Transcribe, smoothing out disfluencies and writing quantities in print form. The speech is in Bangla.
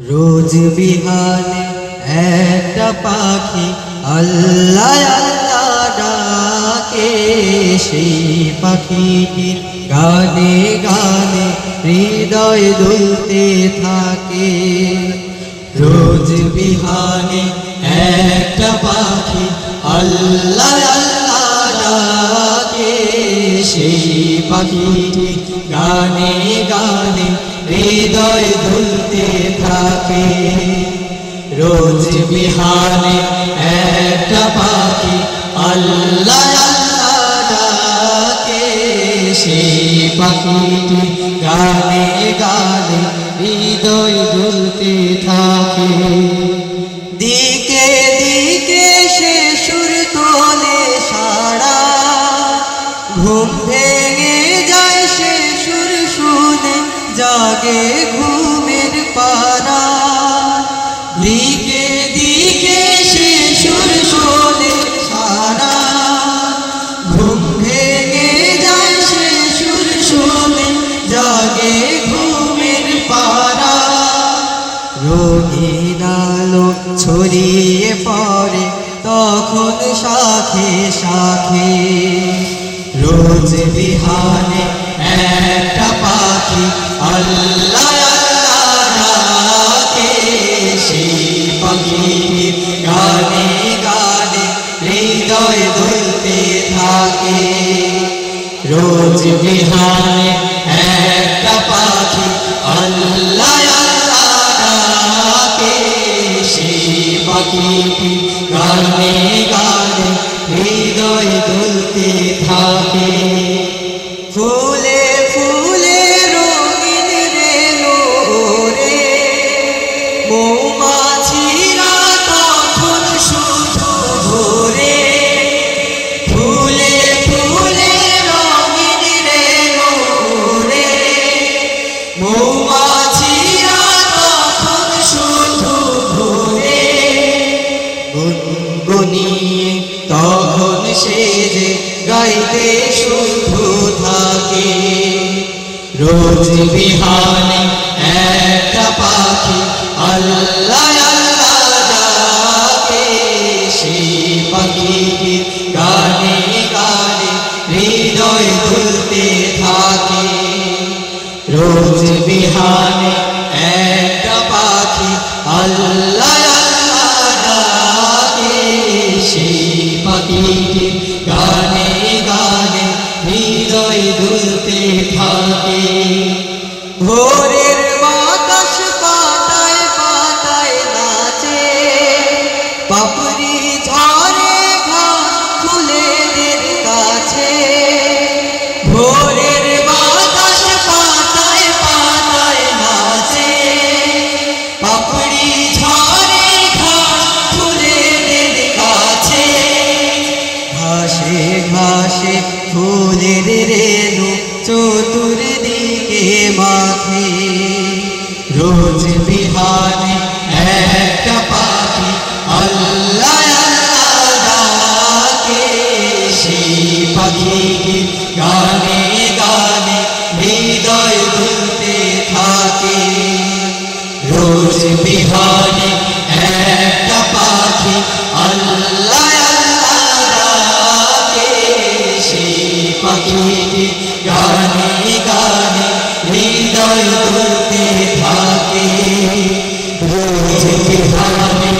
রোজ বিহানে একটা পাখি আল্লাহ আল্লাহ ডাকে, সেই পাখিটির গানে গানে হৃদয় দুলতে থাকে। রোজ বিহানে একটা পাখি আল্লাহ আল্লাহ ডাকে, সেই পাখিটি গানে গানে হৃদয় দুলতে থাকে। রোজ বিহানে একটা পাখি আল্লাহ আল্লাহ ডাকে, সেই পাখিটি গানে গানে হৃদয় দুলতে থাকে। দিকে দিকে সে সুর তোলে সারা, ঘুম ভেঙে যায় সে সুর শুনে জাগে ঘুমের পারা। দিকে দিকে সে সুর শোনে সারা, ঘুম ভেঙে যায় সে সুর শুনে জাগে ঘুমের পারা। রঙিন আলো ছড়িয়ে পড়ে তখন শাখে শাখে, রোজ বিহানে একটা পাখি আল্লাহ আল্লাহ ডাকে, সেই পাখিটির গানে গানে হৃদয় দুলতে থাকে। রোজ বিহানে একটা পাখি আল্লাহ আল্লাহ ডাকে, সেই পাখিটির গানে গানে হৃদয় দুলতে থাকে। ফুলে ফুলে রঙিন রেলো রে, মৌমাছিরা তখন শুধু ভোরে। ফুলে ফুলে রঙিন রেলো রে, মৌমাছিরা তখন শুধু ভোরে। গুনগুনিয়ে তখন সে যে গাইতে শুধু থাকে। রোজ বিহানে একটা পাখি আল্লাহ আল্লাহ ডাকে, সেই পাখিটির গানে গানে হৃদয় দুলতে থাকে। রোজ বিহানে একটা পাখি আল্লাহ আল্লাহ ডাকে, সেই পাখিটির গানে গানে হৃদয় দুলতে থাকে। ভোরের বাতাস পাতায় পাতায় নাচে, পাপড়ি ঝরে ঘাস ফুলেদের কাছে। ভোরের বাতাস পাতায় পাতায় নাচে, পাপড়ি ঝরে ঘাস ফুলেদের কাছে। ঘাসে ঘাসে ফুলের রেণু চতুর্দিকে মাখে, রোজ বিহানে একটা পাখি আল্লাহ আল্লাহ ডাকে, সেই পাখিটির গানে গানে হৃদয় দুলতে থাকে। রোজ বিহানে একটা পাখি আল্লাহ আল্লাহ ডাকে, সেই পাখিটির গানে গানে হৃদয় দুলতে থাকে। রোজ বিহানে